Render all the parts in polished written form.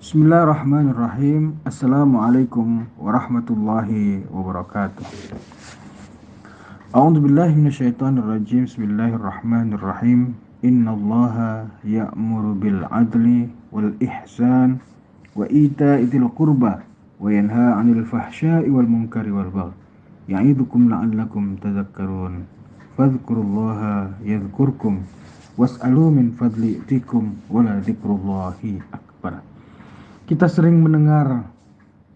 Bismillahirrahmanirrahim. Assalamualaikum warahmatullahi wabarakatuh. A'udzu billahi minasyaitonir rajim. Bismillahirrahmanirrahim. Innallaha ya'muru bil 'adli wal ihsan wa ita'i dzil qurba wa yanha 'anil fahsya'i wal munkari wal baghi. Ya'idukum la'allakum tadhakkarun. Fadhkurullaha yadhkurkum was'alu min fadli yu'tikum wa la dzikrullahi akbar. Kita sering mendengar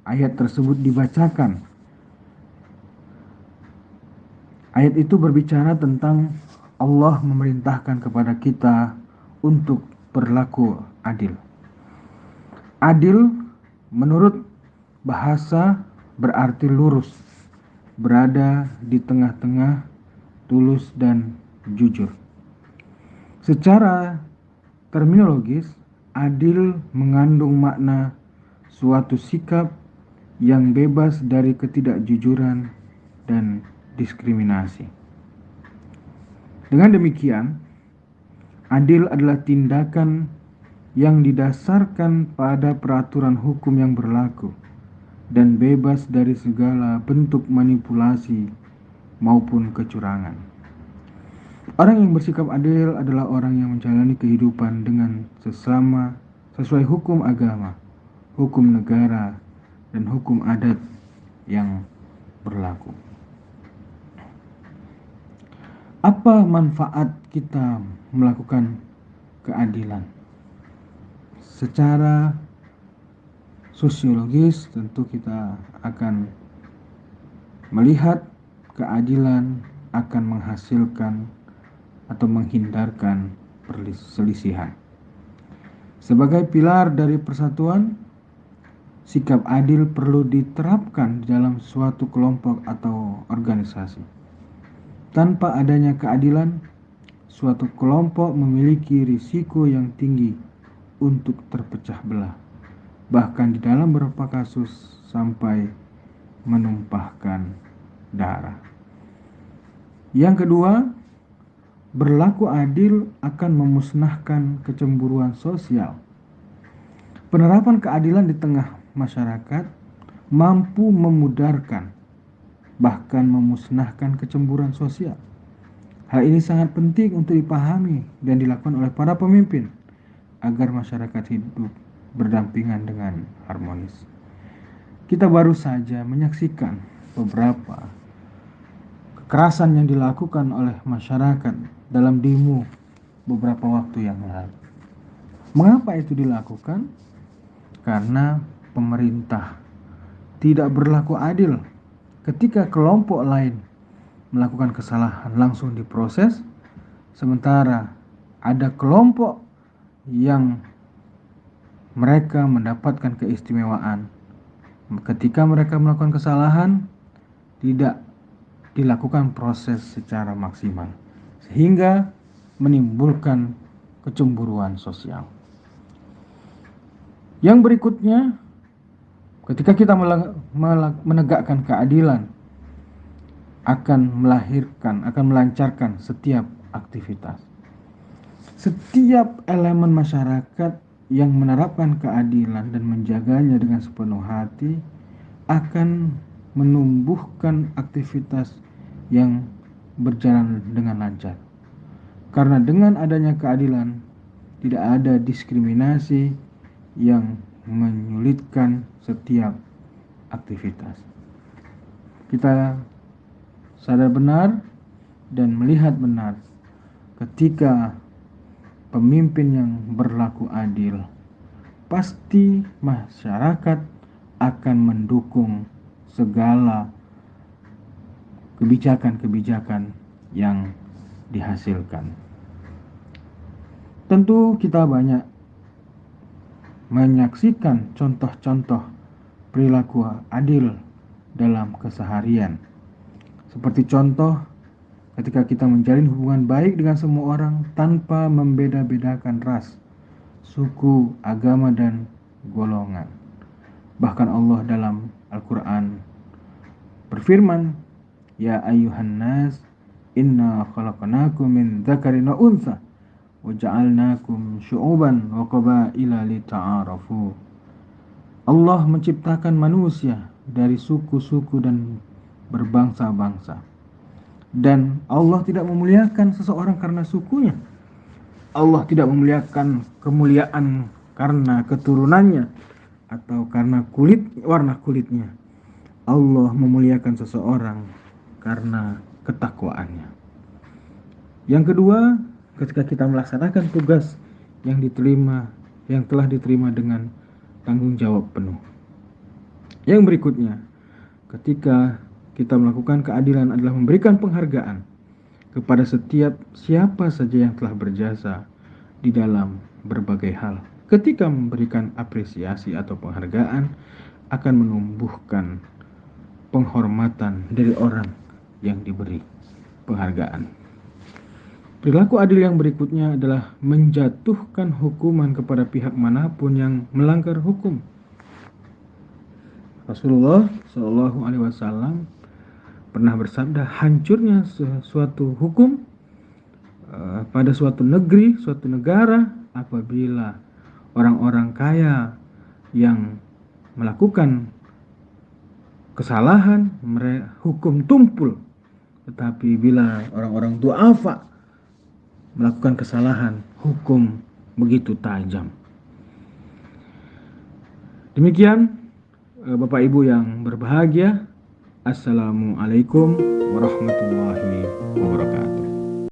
ayat tersebut dibacakan. Ayat itu berbicara tentang Allah memerintahkan kepada kita untuk berlaku adil. Adil menurut bahasa berarti lurus, berada di tengah-tengah, tulus dan jujur. Secara terminologis, adil mengandung makna suatu sikap yang bebas dari ketidakjujuran dan diskriminasi. Dengan demikian, adil adalah tindakan yang didasarkan pada peraturan hukum yang berlaku dan bebas dari segala bentuk manipulasi maupun kecurangan. Orang yang bersikap adil adalah orang yang menjalani kehidupan dengan sesama sesuai hukum agama, hukum negara, dan hukum adat yang berlaku. Apa manfaat kita melakukan keadilan? Secara sosiologis tentu kita akan melihat keadilan akan menghasilkan atau menghindarkan perselisihan. Sebagai pilar dari persatuan, sikap adil perlu diterapkan dalam suatu kelompok atau organisasi. Tanpa adanya keadilan, suatu kelompok memiliki risiko yang tinggi untuk terpecah belah, bahkan di dalam beberapa kasus sampai menumpahkan darah. Yang kedua, berlaku adil akan memusnahkan kecemburuan sosial. Penerapan keadilan di tengah masyarakat mampu memudarkan, bahkan memusnahkan kecemburuan sosial. Hal ini sangat penting untuk dipahami dan dilakukan oleh para pemimpin agar masyarakat hidup berdampingan dengan harmonis. Kita baru saja menyaksikan beberapa kekerasan yang dilakukan oleh masyarakat dalam demo beberapa waktu yang lalu. Mengapa itu dilakukan? Karena pemerintah tidak berlaku adil. Ketika kelompok lain melakukan kesalahan langsung diproses, sementara ada kelompok yang mereka mendapatkan keistimewaan. Ketika mereka melakukan kesalahan, tidak dilakukan proses secara maksimal, sehingga menimbulkan kecemburuan sosial. Yang berikutnya, ketika kita menegakkan keadilan, akan melancarkan setiap aktivitas. Setiap elemen masyarakat yang menerapkan keadilan dan menjaganya dengan sepenuh hati akan menumbuhkan aktivitas yang berjalan dengan lancar. Karena dengan adanya keadilan, tidak ada diskriminasi yang menyulitkan setiap aktivitas. Kita sadar benar dan melihat benar ketika pemimpin yang berlaku adil, pasti masyarakat akan mendukung segala kebijakan-kebijakan yang dihasilkan. Tentu kita banyak menyaksikan contoh-contoh perilaku adil dalam keseharian. Seperti contoh ketika kita menjalin hubungan baik dengan semua orang tanpa membeda-bedakan ras, suku, agama, dan golongan. Bahkan Allah dalam Al-Quran berfirman, Ya ayyuhan nas, inna khalaqnakum min dzakarin wa untha wa ja'alnakum syu'uban wa qabaila lita'arafu. Allah menciptakan manusia dari suku-suku dan berbangsa-bangsa. Dan Allah tidak memuliakan seseorang karena sukunya. Allah tidak memuliakan kemuliaan karena keturunannya atau karena warna kulitnya. Allah memuliakan seseorang karena ketakwaannya. Yang kedua, ketika kita melaksanakan tugas yang telah diterima dengan tanggung jawab penuh. Yang berikutnya, ketika kita melakukan keadilan adalah memberikan penghargaan kepada siapa saja yang telah berjasa di dalam berbagai hal. Ketika memberikan apresiasi atau penghargaan akan menumbuhkan penghormatan dari orang yang diberi penghargaan. Perilaku adil yang berikutnya adalah menjatuhkan hukuman kepada pihak manapun yang melanggar hukum. Rasulullah Shallallahu Alaihi Wasallam pernah bersabda, hancurnya suatu hukum pada suatu negeri, suatu negara apabila orang-orang kaya yang melakukan kesalahan hukum tumpul, tetapi bila orang-orang du'afa melakukan kesalahan, hukum begitu tajam. Demikian Bapak Ibu yang berbahagia, Assalamualaikum warahmatullahi wabarakatuh.